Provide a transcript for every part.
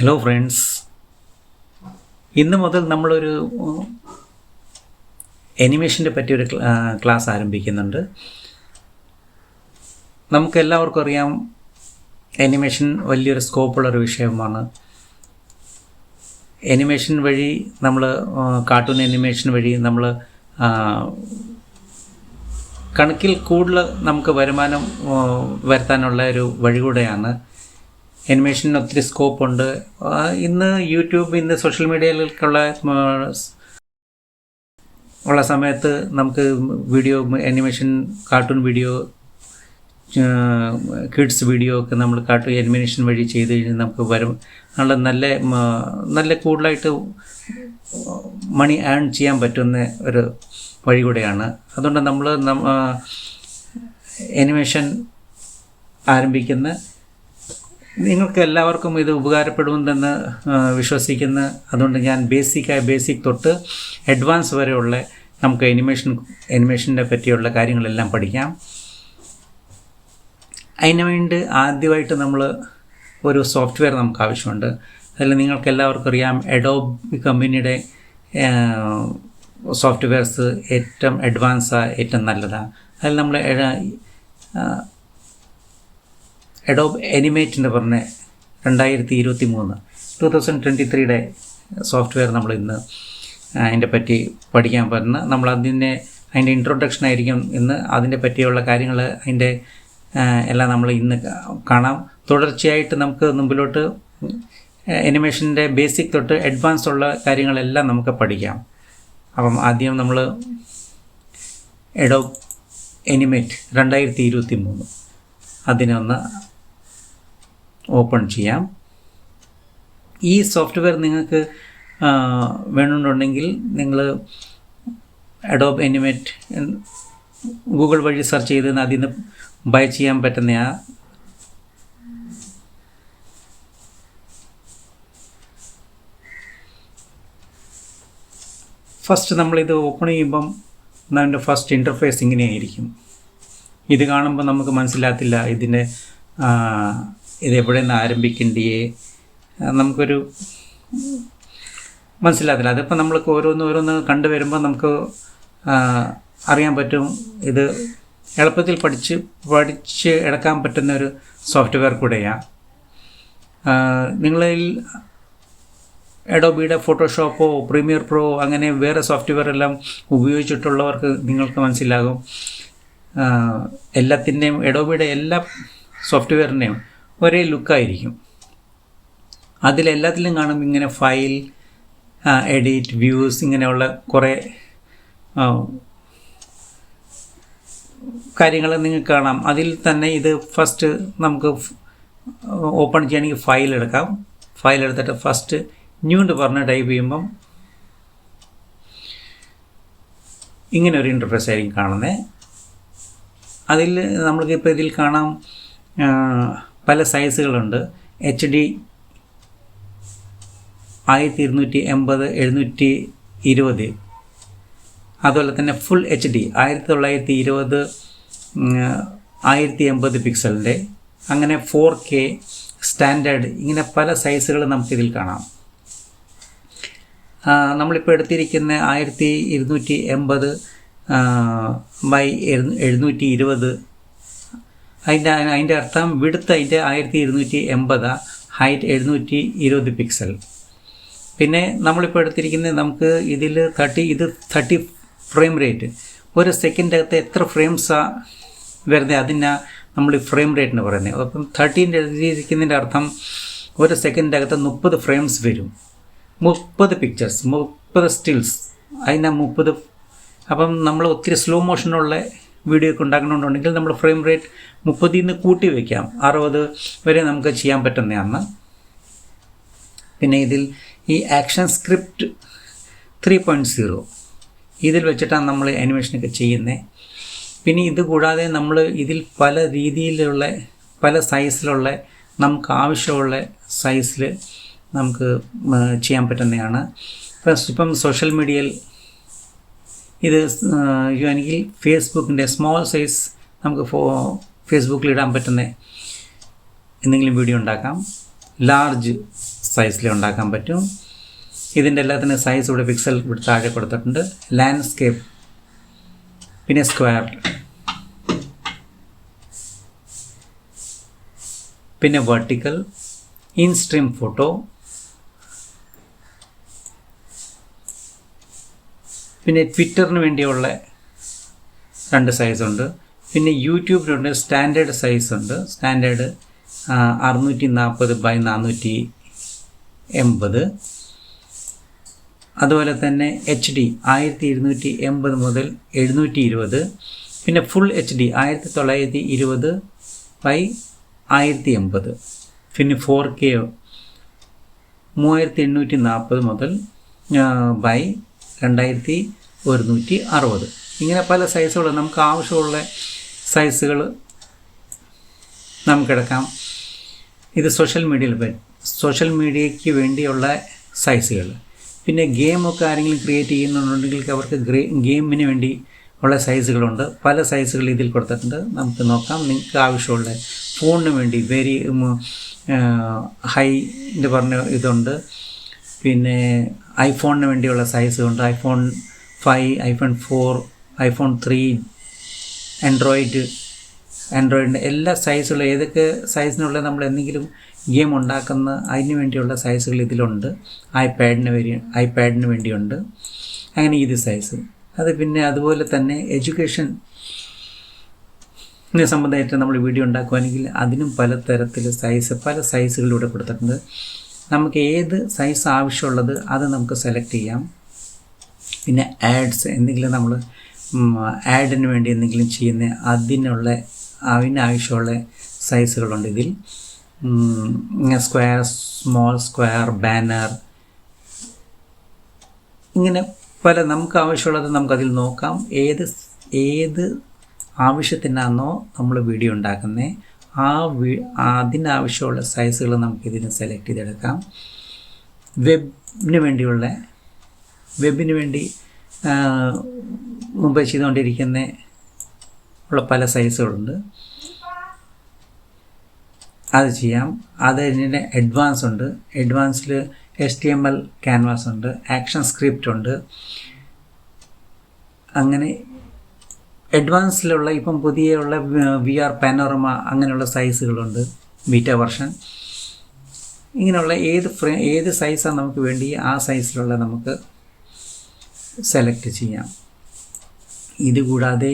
Hello friends, ഇന്ന് മുതൽ നമ്മളൊരു അനിമേഷൻ്റെ പറ്റിയൊരു ക്ലാസ് ആരംഭിക്കുന്നുണ്ട്. നമുക്കെല്ലാവർക്കും അറിയാം, അനിമേഷൻ വലിയൊരു സ്കോപ്പുള്ളൊരു വിഷയമാണ്. അനിമേഷൻ വഴി നമ്മൾ കാർട്ടൂൺ അനിമേഷൻ വഴി നമ്മൾ കണക്കിൽ കൂടുതൽ നമുക്ക് വരുമാനം വരുത്താനുള്ള ഒരു വഴി കൂടെയാണ്. അനിമേഷന് ഒത്തിരി സ്കോപ്പുണ്ട്. ഇന്ന് യൂട്യൂബ്, ഇന്ന് സോഷ്യൽ മീഡിയയിലേക്കുള്ള സമയത്ത് നമുക്ക് video animation, cartoon video, kids video ഒക്കെ നമ്മൾ കാർട്ടൂൺ അനിമേഷൻ വഴി ചെയ്ത് കഴിഞ്ഞാൽ നമുക്ക് നല്ല കൂടുതലായിട്ട് മണി ഏൺ ചെയ്യാൻ പറ്റുന്ന ഒരു വഴി കൂടെയാണ്. അതുകൊണ്ട് നമ്മൾ അനിമേഷൻ ആരംഭിക്കുന്ന നിങ്ങൾക്ക് എല്ലാവർക്കും ഇത് ഉപകാരപ്പെടുമെന്ന് വിശ്വസിക്കുന്നു. അതുകൊണ്ട് ഞാൻ ബേസിക് തൊട്ട് അഡ്വാൻസ് വരെയുള്ള നമുക്ക് അനിമേഷൻ്റെ പറ്റിയുള്ള കാര്യങ്ങളെല്ലാം പഠിക്കാം. അതിന് വേണ്ടി ആദ്യമായിട്ട് നമ്മൾ ഒരു സോഫ്റ്റ്വെയർ നമുക്ക് ആവശ്യമുണ്ട്. അതിൽ നിങ്ങൾക്ക് എല്ലാവർക്കും അറിയാം, അഡോബ് കമ്പനിയുടെ സോഫ്റ്റ്വെയർസ് ഏറ്റവും അഡ്വാൻസാണ്, ഏറ്റവും നല്ലതാണ്. അതിൽ നമ്മൾ അഡോബ് അനിമേറ്റ് എന്ന് പറഞ്ഞ 2023 സോഫ്റ്റ്വെയർ നമ്മൾ ഇന്ന് അതിൻ്റെ പറ്റി പഠിക്കാൻ പറ്റുന്ന അതിൻ്റെ ഇൻട്രൊഡക്ഷൻ ആയിരിക്കും ഇന്ന്. അതിൻ്റെ പറ്റിയുള്ള കാര്യങ്ങൾ എല്ലാം നമ്മൾ ഇന്ന് കാണാം. തുടർച്ചയായിട്ട് നമുക്ക് മുമ്പിലോട്ട് അനിമേഷൻ്റെ ബേസിക് തൊട്ട് അഡ്വാൻസ് ഉള്ള കാര്യങ്ങളെല്ലാം നമുക്ക് പഠിക്കാം. അപ്പം ആദ്യം നമ്മൾ അഡോബ് അനിമേറ്റ് 2023 അതിനെ ഒന്ന് ഓപ്പൺ ചെയ്യാം. ഈ സോഫ്റ്റ്വെയർ നിങ്ങൾക്ക് വേണമെന്നുണ്ടെങ്കിൽ നിങ്ങൾ അഡോബ് അനിമേറ്റ് ഗൂഗിൾ വഴി സെർച്ച് ചെയ്ത് അതിൽ നിന്ന് ബൈ ചെയ്യാൻ പറ്റുന്നതാണ്. ഫസ്റ്റ് നമ്മളിത് ഓപ്പൺ ചെയ്യുമ്പം അതിൻ്റെ ഫസ്റ്റ് ഇൻ്റർഫേസ് ഇങ്ങനെയായിരിക്കും. ഇത് കാണുമ്പോൾ നമുക്ക് മനസ്സിലാകത്തില്ല ഇതെവിടെ നിന്ന് ആരംഭിക്കേണ്ടിയേ, നമുക്കൊരു മനസ്സിലാകത്തില്ല. അതിപ്പോൾ നമ്മൾക്ക് ഓരോന്ന് കണ്ടുവരുമ്പോൾ നമുക്ക് അറിയാൻ പറ്റും. ഇത് എളുപ്പത്തിൽ പഠിച്ച് എടുക്കാൻ പറ്റുന്ന ഒരു സോഫ്റ്റ്വെയർ കൂടെയാണ്. നിങ്ങളിൽ അഡോബിയുടെ ഫോട്ടോഷോപ്പോ പ്രീമിയർ പ്രോ അങ്ങനെ വേറെ സോഫ്റ്റ്വെയർ എല്ലാം ഉപയോഗിച്ചിട്ടുള്ളവർക്ക് നിങ്ങൾക്ക് മനസ്സിലാകും, എല്ലാത്തിൻ്റെയും അഡോബിയുടെ എല്ലാ സോഫ്റ്റ്വെയറിൻ്റെയും ഒരേ ലുക്കായിരിക്കും. അതിലെല്ലാത്തിലും കാണും ഇങ്ങനെ ഫയൽ, എഡിറ്റ്, വ്യൂസ്, ഇങ്ങനെയുള്ള കുറേ കാര്യങ്ങൾ നിങ്ങൾക്ക് കാണാം. അതിൽ തന്നെ ഇത് ഫസ്റ്റ് നമുക്ക് ഓപ്പൺ ചെയ്യണമെങ്കിൽ ഫയൽ എടുക്കാം. ഫയൽ എടുത്തിട്ട് ഫസ്റ്റ് ന്യൂ എന്ന് പറഞ്ഞ് ടൈപ്പ് ചെയ്യുമ്പം ഇങ്ങനെ ഒരു ഇൻ്റർഫേസ് ആയിരിക്കും കാണുന്നത്. അതിൽ നമ്മൾക്കിപ്പോൾ ഇതിൽ കാണാം പല സൈസുകളുണ്ട്. HD 1280, 720, അതുപോലെ തന്നെ ഫുൾ HD 1920, 1080 പിക്സലിൻ്റെ, അങ്ങനെ 4K സ്റ്റാൻഡേർഡ്, ഇങ്ങനെ പല സൈസുകൾ നമുക്കിതിൽ കാണാം. നമ്മളിപ്പോൾ എടുത്തിരിക്കുന്ന 1280 ബൈ 720, അതിൻ്റെ അർത്ഥം വിഡ്ത്ത് അതിൻ്റെ 1280, ഹൈറ്റ് 720 പിക്സൽ. പിന്നെ നമ്മളിപ്പോൾ എടുത്തിരിക്കുന്നത് നമുക്ക് ഇതിൽ 30 ഫ്രെയിം റേറ്റ്, ഒരു സെക്കൻഡകത്ത് എത്ര ഫ്രെയിംസാണ് വരുന്നത് അതിനാ നമ്മൾ ഫ്രെയിം റേറ്റ് എന്ന് പറയുന്നത്. അപ്പം 30 എഴുതിയിരിക്കുന്നതിൻ്റെ അർത്ഥം ഒരു സെക്കൻഡകത്ത് 30 ഫ്രെയിംസ് വരും, 30 പിക്ചേഴ്സ്, 30 സ്റ്റിൽസ്, അതിനാ 30. അപ്പം നമ്മൾ ഒത്തിരി സ്ലോ മോഷനുള്ള വീഡിയോ ഒക്കെ ഉണ്ടാക്കണമെന്നുണ്ടെങ്കിൽ നമ്മൾ ഫ്രെയിം റേറ്റ് 30 നിന്ന് കൂട്ടി വയ്ക്കാം, 60 വരെ നമുക്ക് ചെയ്യാൻ പറ്റുന്നതാണ്. പിന്നെ ഇതിൽ ഈ ആക്ഷൻ സ്ക്രിപ്റ്റ് 3.0 ഇതിൽ വെച്ചിട്ടാണ് നമ്മൾ അനിമേഷനൊക്കെ ചെയ്യുന്നത്. പിന്നെ ഇത് കൂടാതെ നമ്മൾ ഇതിൽ പല രീതിയിലുള്ള പല സൈസിലുള്ള നമുക്ക് ആവശ്യമുള്ള സൈസിൽ നമുക്ക് ചെയ്യാൻ പറ്റുന്നതാണ്. ഇപ്പം സോഷ്യൽ മീഡിയയിൽ ഇത് ചെയ്യുകയാണെങ്കിൽ ഫേസ്ബുക്കിൻ്റെ സ്മോൾ സൈസ് നമുക്ക് ഫേസ്ബുക്കിൽ ഇടാൻ പറ്റുന്ന എന്തെങ്കിലും വീഡിയോ ഉണ്ടാക്കാം. ലാർജ് സൈസിൽ ഉണ്ടാക്കാൻ പറ്റും. ഇതിൻ്റെ എല്ലാത്തിനും സൈസ് ഇവിടെ പിക്സൽ ഇവിടെ താഴെ കൊടുത്തിട്ടുണ്ട്. ലാൻഡ്സ്കേപ്പ്, പിന്നെ സ്ക്വയർ, പിന്നെ വെർട്ടിക്കൽ, ഇൻ സ്ട്രീം ഫോട്ടോ, പിന്നെ ട്വിറ്ററിന് വേണ്ടിയുള്ള 2 സൈസുണ്ട്. പിന്നെ യൂട്യൂബിനുണ്ട് സ്റ്റാൻഡേർഡ് സൈസ് ഉണ്ട്. Standard 640x480. അതുപോലെ തന്നെ HD 1280 മുതൽ 720. പിന്നെ ഫുൾ HD 1920x1080. പിന്നെ 4K 3840 മുതൽ 2160. ഇങ്ങനെ പല സൈസുകൾ നമുക്ക് ആവശ്യമുള്ള സൈസുകൾ നമുക്കെടുക്കാം. ഇത് സോഷ്യൽ മീഡിയയ്ക്ക് വേണ്ടിയുള്ള സൈസുകൾ. പിന്നെ ഗെയിമൊക്കെ ആരെങ്കിലും ക്രിയേറ്റ് ചെയ്യുന്നുണ്ടെങ്കിൽ അവർക്ക് ഗെയിമിന് വേണ്ടി ഉള്ള സൈസുകളുണ്ട്. പല സൈസുകൾ ഇതിൽ കൊടുത്തിട്ടുണ്ട്. നമുക്ക് നോക്കാം. നിങ്ങൾക്ക് ആവശ്യമുള്ള ഫോണിന് വേണ്ടി വെരി ഹൈൻ്റെ പറഞ്ഞ ഇതുണ്ട്. പിന്നെ ഐഫോണിന് വേണ്ടിയുള്ള സൈസുണ്ട്. iPhone 5, iPhone 4, iPhone 3, ആൻഡ്രോയിഡിൻ്റെ എല്ലാ സൈസുകളും ഏതൊക്കെ സൈസിനുള്ള നമ്മൾ എന്തെങ്കിലും ഗെയിം ഉണ്ടാക്കുന്ന അതിന് വേണ്ടിയുള്ള സൈസുകൾ ഇതിലുണ്ട്. ഐപാഡിന് വേണ്ടിയുണ്ട്. അങ്ങനെ ഇത് സൈസ്. അത് പിന്നെ അതുപോലെ തന്നെ എഡ്യൂക്കേഷനെ സംബന്ധമായിട്ട് നമ്മൾ വീഡിയോ ഉണ്ടാക്കുവാണെങ്കിൽ അതിനും പല തരത്തിൽ പല സൈസുകളിലൂടെ കൊടുത്തിട്ടുണ്ട്. നമുക്ക് ഏത് സൈസ് ആവശ്യമുള്ളത് അത് നമുക്ക് സെലക്ട് ചെയ്യാം. പിന്നെ ആഡ്സ് എന്തെങ്കിലും നമ്മൾ ആഡിന് വേണ്ടി എന്തെങ്കിലും ചെയ്യുന്ന അതിനാവശ്യമുള്ള സൈസുകളുണ്ട് ഇതിൽ. സ്ക്വയർ, സ്മോൾ സ്ക്വയർ, ബാനർ, ഇങ്ങനെ പല നമുക്ക് ആവശ്യമുള്ളത് നമുക്കതിൽ നോക്കാം. ഏത് ആവശ്യത്തിനാണോ നമ്മൾ വീഡിയോ ഉണ്ടാക്കുന്നത് അതിനാവശ്യമുള്ള സൈസുകൾ നമുക്കിതിന് സെലക്ട് ചെയ്തെടുക്കാം. വെബിന് വേണ്ടി മുമ്പ് ചെയ്തുകൊണ്ടിരിക്കുന്ന പല സൈസുകളുണ്ട്. അത് ചെയ്യാം. അതിന് അഡ്വാൻസ് ഉണ്ട്. അഡ്വാൻസിൽ HTML ക്യാൻവാസ് ഉണ്ട്, ആക്ഷൻ സ്ക്രിപ്റ്റ് ഉണ്ട്. അങ്ങനെ അഡ്വാൻസിലുള്ള ഇപ്പം പുതിയുള്ള VR പാനോറമ അങ്ങനെയുള്ള സൈസുകളുണ്ട്, ബീറ്റ വെർഷൻ. ഇങ്ങനെയുള്ള ഏത് സൈസാണ് നമുക്ക് വേണ്ടി ആ സൈസിലുള്ള നമുക്ക് സെലക്ട് ചെയ്യാം. ഇതുകൂടാതെ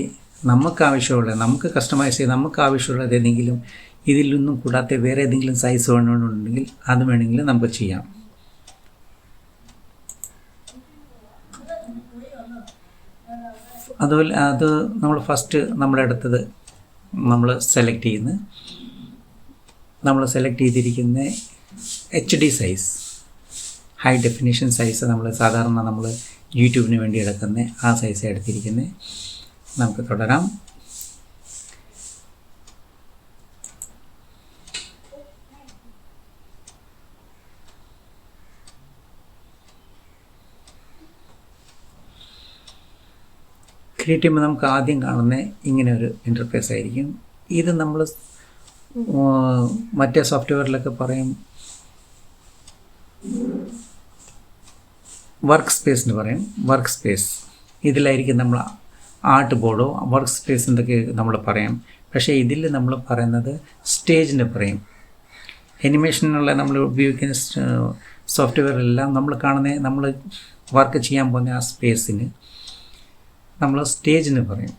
നമുക്ക് കസ്റ്റമൈസ് ചെയ്ത് നമുക്ക് ആവശ്യമുള്ളത് ഏതെങ്കിലും ഇതിൽ നിന്നും കൂടാതെ വേറെ ഏതെങ്കിലും സൈസ് വേണമെന്നുണ്ടെങ്കിൽ അത് വേണമെങ്കിൽ നമുക്ക് ചെയ്യാം. അതുപോലെ അത് നമ്മൾ ഫസ്റ്റ് നമ്മളെടുത്തത് നമ്മൾ സെലക്ട് ചെയ്തിരിക്കുന്ന HD size, high definition size. നമ്മൾ യൂട്യൂബിന് വേണ്ടി എടുക്കുന്ന ആ സൈസ് എടുത്തിരിക്കുന്നത്. നമുക്ക് തുടരാം. ക്രിയേറ്റ് ചെയ്യുമ്പോൾ നമുക്ക് ആദ്യം കാണുന്ന ഇങ്ങനെ ഒരു ഇൻ്റർഫേസ് ആയിരിക്കും. ഇത് നമ്മൾ മറ്റേ സോഫ്റ്റ്വെയറിലൊക്കെ പറയും വർക്ക് സ്പേസിന് പറയും. വർക്ക് സ്പേസ് ഇതിലായിരിക്കും നമ്മൾ ആർട്ട് ബോർഡോ വർക്ക് സ്പേസ് എന്തൊക്കെ നമ്മൾ പറയാം. പക്ഷേ ഇതിൽ നമ്മൾ പറയുന്നത് സ്റ്റേജിന് പറയും. അനിമേഷനുള്ള നമ്മൾ ഉപയോഗിക്കുന്ന സോഫ്റ്റ്വെയറെല്ലാം നമ്മൾ വർക്ക് ചെയ്യാൻ പോകുന്ന ആ സ്പേസിന് നമ്മൾ സ്റ്റേജിന് പറയും.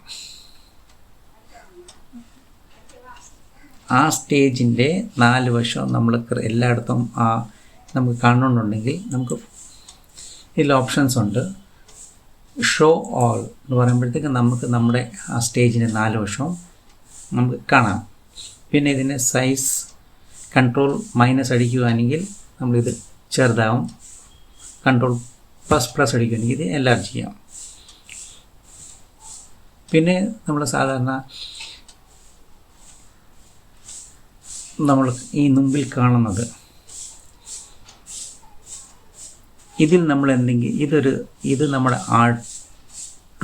ആ സ്റ്റേജിൻ്റെ 4 വശം നമ്മൾ എല്ലായിടത്തും നമുക്ക് കാണണമെന്നുണ്ടെങ്കിൽ നമുക്ക് ഇതിൽ ഓപ്ഷൻസ് ഉണ്ട്. ഷോ ഓൾ എന്ന് പറയുമ്പോഴത്തേക്ക് നമുക്ക് നമ്മുടെ ആ സ്റ്റേജിൻ്റെ 4 വശവും നമുക്ക് കാണാം. പിന്നെ ഇതിന് സൈസ് കൺട്രോൾ മൈനസ് അടിക്കുകയാണെങ്കിൽ നമ്മളിത് ചെറുതാവും, കൺട്രോൾ പ്ലസ് അടിക്കുകയാണെങ്കിൽ ഇത് എല്ലാം ചെയ്യാം. പിന്നെ നമ്മൾ സാധാരണ നമ്മൾ ഈ മുമ്പിൽ കാണുന്നത് ഇതിൽ നമ്മൾ ഇത് നമ്മുടെ ആർട്ട്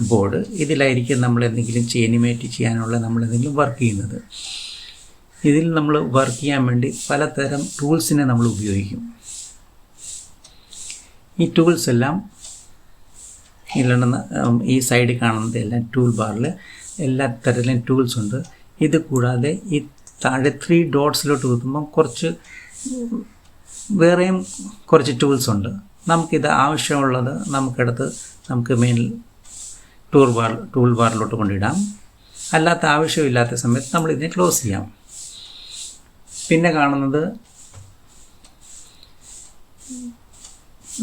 ബോർഡ്. ഇതിലായിരിക്കും നമ്മൾ എന്തെങ്കിലും അനിമേറ്റ് ചെയ്യാനുള്ള നമ്മളെന്തെങ്കിലും വർക്ക് ചെയ്യുന്നത്. ഇതിൽ നമ്മൾ വർക്ക് ചെയ്യാൻ വേണ്ടി പലതരം ടൂൾസിനെ നമ്മൾ ഉപയോഗിക്കും. ഈ ടൂൾസ് എല്ലാം ഇതിലുണ്ടെന്ന് ഈ സൈഡിൽ കാണുന്നത് എല്ലാം ടൂൾ ബാറിൽ എല്ലാ തരത്തിലും ടൂൾസ് ഉണ്ട്. ഇത് കൂടാതെ ഈ താഴെ 3 ഡോട്ട്സിലോട്ട് കുത്തുമ്പം കുറച്ച് വേറെയും കുറച്ച് ടൂൾസ് ഉണ്ട്. നമുക്കിത് ആവശ്യമുള്ളത് നമുക്കെടുത്ത് നമുക്ക് മെയിൻ ടൂൾ ബാറിലോട്ട് കൊണ്ടിടാം. അല്ലാത്ത ആവശ്യമില്ലാത്ത സമയത്ത് നമ്മൾ ഇതിനെ ക്ലോസ് ചെയ്യാം. പിന്നെ കാണുന്നത്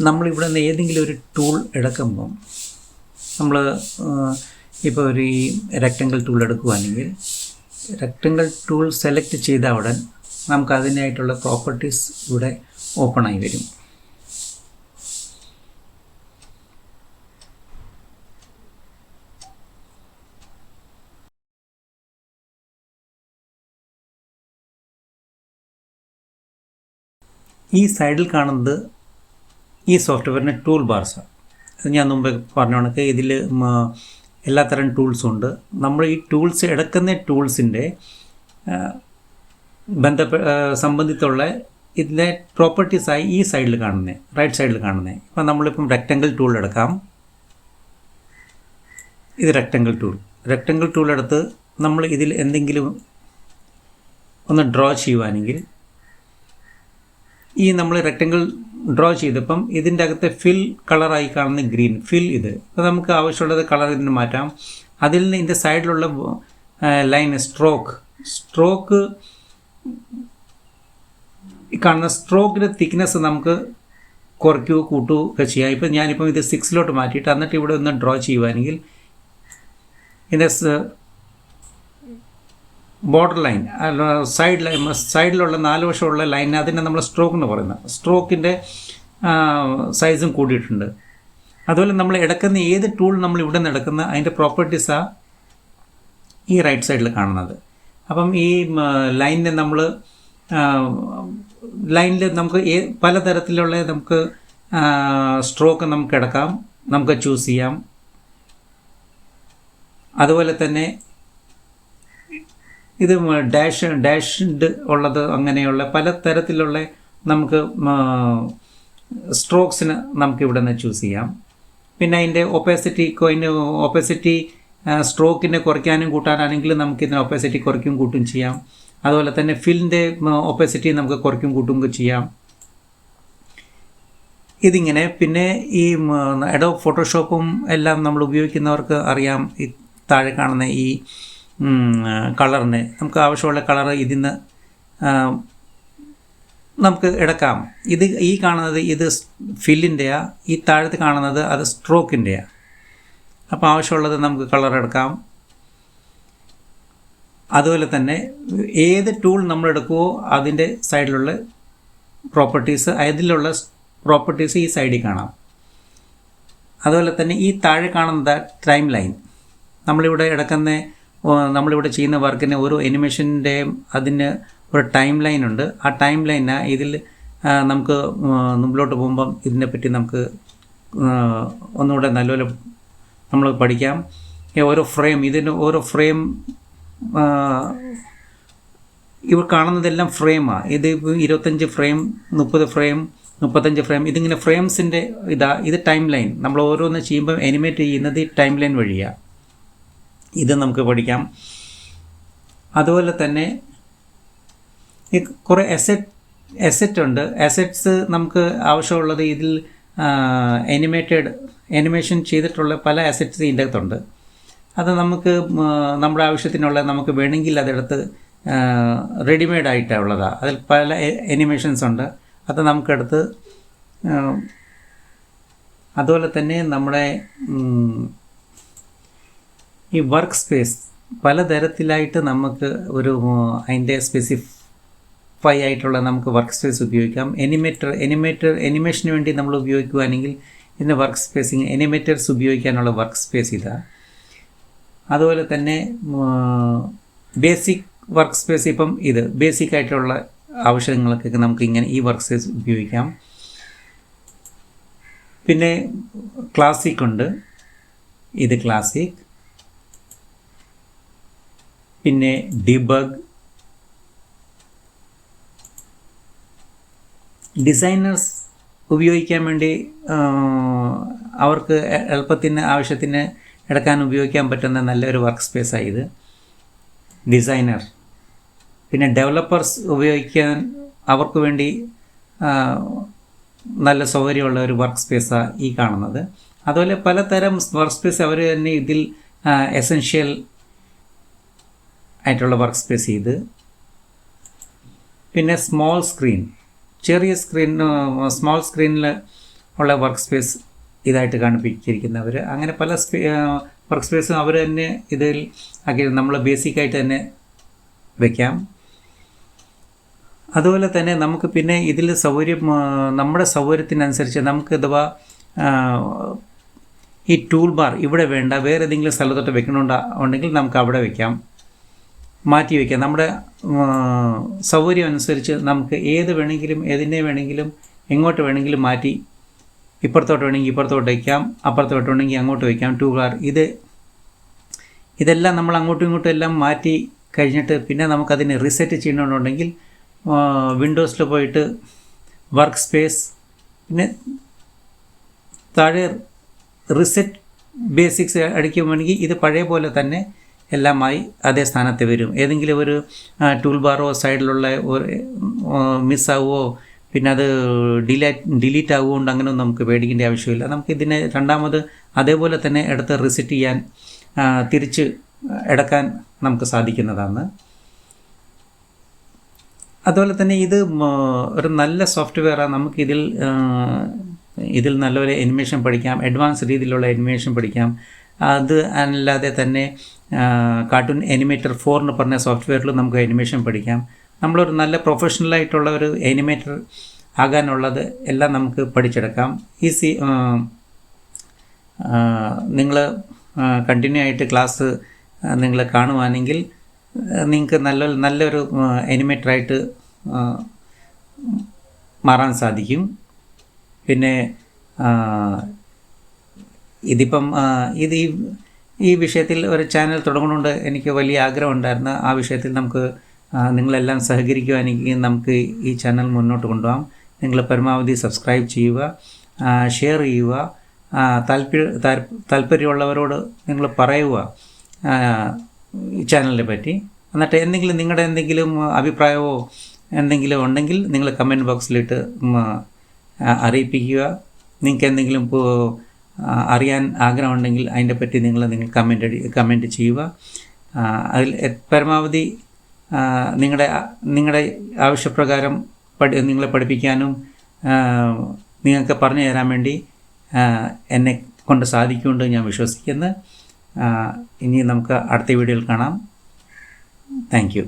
നമ്മളിവിടെ നിന്ന് ഏതെങ്കിലും ഒരു ടൂൾ എടുക്കുമ്പം നമ്മൾ ഇപ്പോൾ ഒരു റെക്റ്റാങ്കിൾ ടൂൾ എടുക്കുകയാണെങ്കിൽ റെക്റ്റാങ്കിൾ ടൂൾ സെലക്ട് ചെയ്ത ഉടൻ നമുക്ക് അതിനായിട്ടുള്ള പ്രോപ്പർട്ടീസ് ഇവിടെ ഓപ്പൺ ആയി വരും. ഈ സൈഡിൽ കാണുന്നത് ഈ സോഫ്റ്റ്വെയറിൻ്റെ ടൂൾ ബാർസാണ്. അത് ഞാൻ മുമ്പ് പറഞ്ഞ കണക്ക് ഇതിൽ എല്ലാത്തരം ടൂൾസും ഉണ്ട്. നമ്മൾ ഈ ടൂൾസ് എടുക്കുന്ന ടൂൾസിൻ്റെ സംബന്ധിച്ചുള്ള ഇതിൻ്റെ പ്രോപ്പർട്ടീസായി ഈ സൈഡിൽ കാണുന്നത്, റൈറ്റ് സൈഡിൽ കാണുന്നത്. ഇപ്പം നമ്മളിപ്പം റെക്റ്റാങ്കിൾ ടൂൾ എടുക്കാം. ഇത് റെക്റ്റാങ്കിൾ ടൂൾ എടുത്ത് നമ്മൾ ഇതിൽ എന്തെങ്കിലും ഒന്ന് ഡ്രോ ചെയ്യുവാണെങ്കിൽ ഈ നമ്മൾ റെക്റ്റാങ്കിൾ ഡ്രോ ചെയ്തപ്പം ഇതിൻ്റെ അകത്തെ ഫിൽ കളറായി കാണുന്ന ഗ്രീൻ ഫിൽ ഇത്. അപ്പോൾ നമുക്ക് ആവശ്യമുള്ളത് കളർ ഇതിന് മാറ്റാം. അതിൽ നിന്ന് ഇതിൻ്റെ സൈഡിലുള്ള ലൈൻ സ്ട്രോക്ക് കാണുന്ന സ്ട്രോക്കിൻ്റെ തിക്നെസ് നമുക്ക് കുറയ്ക്കുകയോ കൂട്ടുകയോ ഒക്കെ ചെയ്യാം. ഇപ്പം ഞാനിപ്പം ഇത് 6 മാറ്റിയിട്ട് എന്നിട്ട് ഇവിടെ ഒന്ന് ഡ്രോ ചെയ്യുവാണെങ്കിൽ ഇതിൻ്റെ ബോർഡർ ലൈൻ സൈഡിലുള്ള 4 വശമുള്ള ലൈൻ അതിനെ നമ്മൾ സ്ട്രോക്ക് എന്ന് പറയുന്നത്. സ്ട്രോക്കിൻ്റെ സൈസും കൂടിയിട്ടുണ്ട്. അതുപോലെ നമ്മൾ എടുക്കുന്ന ഏത് ടൂൾ നമ്മൾ ഇവിടെ നിന്ന് എടുക്കുന്ന അതിൻ്റെ പ്രോപ്പർട്ടീസാണ് ഈ റൈറ്റ് സൈഡിൽ കാണുന്നത്. അപ്പം ഈ ലൈനിനെ നമ്മൾ ലൈനിൽ നമുക്ക് പലതരത്തിലുള്ള നമുക്ക് സ്ട്രോക്ക് നമുക്ക് എടുക്കാം, നമുക്ക് ചൂസ് ചെയ്യാം. അതുപോലെ തന്നെ ഇത് ഡാഷ്ഡ് ഉള്ളത് അങ്ങനെയുള്ള പലതരത്തിലുള്ള നമുക്ക് സ്ട്രോക്സിന് നമുക്കിവിടെ നിന്ന് ചൂസ് ചെയ്യാം. പിന്നെ അതിൻ്റെ ഒപ്പാസിറ്റി സ്ട്രോക്കിനെ കുറയ്ക്കാനും കൂട്ടാനാണെങ്കിൽ നമുക്കിതിന് ഒപ്പാസിറ്റി കുറയ്ക്കും കൂട്ടും ചെയ്യാം. അതുപോലെ തന്നെ ഫില്ലിൻ്റെ ഒപ്പാസിറ്റി നമുക്ക് കുറയ്ക്കും കൂട്ടും ചെയ്യാം. ഇതിങ്ങനെ പിന്നെ ഈ അഡോബ് ഫോട്ടോഷോപ്പും എല്ലാം നമ്മൾ ഉപയോഗിക്കുന്നവർക്ക് അറിയാം. ഈ താഴെ കാണുന്ന ഈ കളറിന് നമുക്ക് ആവശ്യമുള്ള കളർ ഇതിന്ന് നമുക്ക് എടുക്കാം. ഈ കാണുന്നത് ഇത് ഫില്ലിൻ്റെയാണ്, ഈ താഴത്ത് കാണുന്നത് അത് സ്ട്രോക്കിൻ്റെയാണ്. അപ്പോൾ ആവശ്യമുള്ളത് നമുക്ക് കളർ എടുക്കാം. അതുപോലെ തന്നെ ഏത് ടൂൾ നമ്മൾ എടുക്കുമോ അതിൻ്റെ സൈഡിലുള്ള അതിലുള്ള പ്രോപ്പർട്ടീസ് ഈ സൈഡിൽ കാണാം. അതുപോലെ തന്നെ ഈ താഴെ കാണുന്നത് ടൈം ലൈൻ. നമ്മളിവിടെ ചെയ്യുന്ന വർക്കിന് ഓരോ അനിമേഷൻ്റെയും അതിന് ഒരു ടൈം ലൈൻ ഉണ്ട്. ആ ടൈം ലൈനാണ് ഇതിൽ നമുക്ക് മുമ്പിലോട്ട് പോകുമ്പം ഇതിനെപ്പറ്റി നമുക്ക് ഒന്നുകൂടെ നല്ലപോലെ നമ്മൾ പഠിക്കാം. ഓരോ ഫ്രെയിം ഇവ കാണുന്നതെല്ലാം ഫ്രെയിമാണ്. ഇത് 25 ഫ്രെയിം, 30 ഫ്രെയിം, 35 ഫ്രെയിം, ഇതിങ്ങനെ ഫ്രെയിംസിൻ്റെ ഇത് ടൈം ലൈൻ. നമ്മൾ ഓരോന്ന് ചെയ്യുമ്പോൾ അനിമേറ്റ് ചെയ്യുന്നത് ഈ ടൈം ലൈൻ വഴിയാണ്. ഇത് നമുക്ക് പഠിക്കാം. അതുപോലെ തന്നെ ഈ കുറേ അസറ്റ് ഉണ്ട്. അസറ്റ്സ് നമുക്ക് ആവശ്യമുള്ളത് ഇതിൽ അനിമേഷൻ ചെയ്തിട്ടുള്ള പല അസറ്റ്സ് ഇതിൻ്റെ അകത്തുണ്ട്. അത് നമുക്ക് നമ്മുടെ ആവശ്യത്തിനുള്ള നമുക്ക് വേണമെങ്കിൽ അതെടുത്ത് റെഡിമെയ്ഡ് ആയിട്ടുള്ളതാണ്. അതിൽ പല അനിമേഷൻസ് ഉണ്ട്. അത് നമുക്കെടുത്ത് അതുപോലെ തന്നെ നമ്മുടെ ഈ വർക്ക് സ്പേസ് പലതരത്തിലായിട്ട് നമുക്ക് അതിൻ്റെ സ്പെസിഫൈ ആയിട്ടുള്ള നമുക്ക് വർക്ക് സ്പേസ് ഉപയോഗിക്കാം. അനിമേഷന് വേണ്ടി നമ്മൾ ഉപയോഗിക്കുകയാണെങ്കിൽ ഇതിൻ്റെ വർക്ക് സ്പേസിങ് അനിമേറ്റേഴ്സ് ഉപയോഗിക്കാനുള്ള വർക്ക് സ്പേസ് ഇതാണ്. അതുപോലെ തന്നെ ബേസിക് വർക്ക് സ്പേസ് ഇപ്പം ഇത് ബേസിക് ആയിട്ടുള്ള ആവശ്യങ്ങൾക്കൊക്കെ നമുക്ക് ഇങ്ങനെ ഈ വർക്ക് സ്പേസ് ഉപയോഗിക്കാം. പിന്നെ ക്ലാസിക് ഉണ്ട്. ഇത് ക്ലാസിക്. പിന്നെ ഡിബഗ്, ഡിസൈനേഴ്സ് ഉപയോഗിക്കാൻ വേണ്ടി അവർക്ക് എളുപ്പത്തിന് ആവശ്യത്തിന് എടുക്കാൻ ഉപയോഗിക്കാൻ പറ്റുന്ന നല്ലൊരു വർക്ക് സ്പേസാണ് ഇത് ഡിസൈനർ. പിന്നെ ഡെവലപ്പേഴ്സ് ഉപയോഗിക്കാൻ അവർക്ക് വേണ്ടി നല്ല സൗകര്യമുള്ള ഒരു വർക്ക് സ്പേസാണ് ഈ കാണുന്നത്. അതുപോലെ പലതരം വർക്ക് സ്പേസ് അവർ തന്നെ ഇതിൽ എസെൻഷ്യൽ ആയിട്ടുള്ള വർക്ക് സ്പേസ് ഇത്. പിന്നെ സ്മോൾ സ്ക്രീൻ, ചെറിയ സ്മോൾ സ്ക്രീനിൽ ഉള്ള വർക്ക് സ്പേസ് ഇതായിട്ട് കാണിപ്പിച്ചിരിക്കുന്നവർ. അങ്ങനെ പല വർക്ക് സ്പേസും അവർ തന്നെ ഇതിൽ ആക്കി നമ്മൾ ബേസിക്കായിട്ട് തന്നെ വയ്ക്കാം. അതുപോലെ തന്നെ നമുക്ക് പിന്നെ ഇതിൽ നമ്മുടെ സൗകര്യത്തിനനുസരിച്ച് നമുക്ക് അഥവാ ഈ ടൂൾ ബാർ ഇവിടെ വേണ്ട, വേറെ ഏതെങ്കിലും സ്ഥലത്തോട്ട് വെക്കണമെന്നുണ്ടെങ്കിൽ നമുക്ക് അവിടെ വയ്ക്കാം, മാറ്റി വയ്ക്കാം. നമ്മുടെ സൗകര്യം അനുസരിച്ച് നമുക്ക് ഏതിനെ വേണമെങ്കിലും എങ്ങോട്ട് വേണമെങ്കിലും മാറ്റി, ഇപ്പുറത്തോട്ട് വേണമെങ്കിൽ ഇപ്പുറത്തോട്ട് വയ്ക്കാം, അപ്പുറത്തോട്ട് വേണമെങ്കിൽ അങ്ങോട്ട് വയ്ക്കാം. ടൂൾ ബാർ ഇതെല്ലാം നമ്മൾ അങ്ങോട്ടും ഇങ്ങോട്ടും എല്ലാം മാറ്റി കഴിഞ്ഞിട്ട് പിന്നെ നമുക്കതിനെ റിസെറ്റ് ചെയ്യണമെന്നുണ്ടെങ്കിൽ വിൻഡോസിൽ പോയിട്ട് വർക്ക് സ്പേസ്, പിന്നെ താഴെ റിസെറ്റ് ബേസിക്സ് അടിക്കുമ്പോഴെങ്കിൽ ഇത് പഴയ പോലെ തന്നെ എല്ലാമായി അതേ സ്ഥാനത്ത് വരും. ഏതെങ്കിലും ഒരു ടൂൾ ബാറോ സൈഡിലുള്ള മിസ്സാവുമോ പിന്നെ അത് ഡിലീറ്റ് ആവുകൊണ്ട് അങ്ങനെയൊന്നും നമുക്ക് പേടിക്കേണ്ട ആവശ്യമില്ല. നമുക്കിതിനെ രണ്ടാമത് അതേപോലെ തന്നെ എടുത്ത് റിസെറ്റ് ചെയ്യാൻ, തിരിച്ച് എടുക്കാൻ നമുക്ക് സാധിക്കുന്നതാണ്. അതുപോലെ തന്നെ ഇത് ഒരു നല്ല സോഫ്റ്റ്വെയറാണ്. ഇതിൽ നല്ലപോലെ അനിമേഷൻ പഠിക്കാം, അഡ്വാൻസ് രീതിയിലുള്ള അനിമേഷൻ പഠിക്കാം. അത് അല്ലാതെ തന്നെ കാർട്ടൂൺ അനിമേറ്റർ 4 എന്ന് പറഞ്ഞ സോഫ്റ്റ്വെയറിൽ നമുക്ക് അനിമേഷൻ പഠിക്കാം. നമ്മളൊരു നല്ല പ്രൊഫഷണലായിട്ടുള്ള ഒരു അനിമേറ്റർ ആകാനുള്ളത് എല്ലാം നമുക്ക് പഠിച്ചെടുക്കാം. നിങ്ങൾ കണ്ടിന്യൂ ആയിട്ട് ക്ലാസ് നിങ്ങൾ കാണുവാണെങ്കിൽ നിങ്ങൾക്ക് നല്ലൊരു അനിമേറ്ററായിട്ട് മാറാൻ സാധിക്കും. പിന്നെ ഇതിപ്പം ഈ വിഷയത്തിൽ ഒരു ചാനൽ തുടങ്ങുന്നുണ്ട് എനിക്ക് വലിയ ആഗ്രഹം ഉണ്ടായിരുന്നു. ആ വിഷയത്തിൽ നമുക്ക് നിങ്ങളെല്ലാം സഹകരിക്കുവാനെങ്കിൽ നമുക്ക് ഈ ചാനൽ മുന്നോട്ട് കൊണ്ടുപോകാം. നിങ്ങൾ പരമാവധി സബ്സ്ക്രൈബ് ചെയ്യുക, ഷെയർ ചെയ്യുക, താല്പര്യമുള്ളവരോട് നിങ്ങൾ പറയുക ഈ ചാനലിനെ പറ്റി. എന്നിട്ട് നിങ്ങളുടെ എന്തെങ്കിലും അഭിപ്രായമോ എന്തെങ്കിലും ഉണ്ടെങ്കിൽ നിങ്ങൾ കമൻറ്റ് ബോക്സിലിട്ട് അറിയിപ്പിക്കുക. നിങ്ങൾക്ക് എന്തെങ്കിലും അറിയാൻ ആഗ്രഹമുണ്ടെങ്കിൽ അതിൻ്റെ പറ്റി നിങ്ങൾ കമൻറ്റ് ചെയ്യുക. അതിൽ പരമാവധി നിങ്ങളുടെ ആവശ്യപ്രകാരം നിങ്ങളെ പഠിപ്പിക്കാനും നിങ്ങൾക്ക് പറഞ്ഞു തരാൻ വേണ്ടി എന്നെ കൊണ്ട് സാധിക്കുമെന്ന് ഞാൻ വിശ്വസിക്കുന്നു. ഇനി നമുക്ക് അടുത്ത വീഡിയോയിൽ കാണാം. Thank you.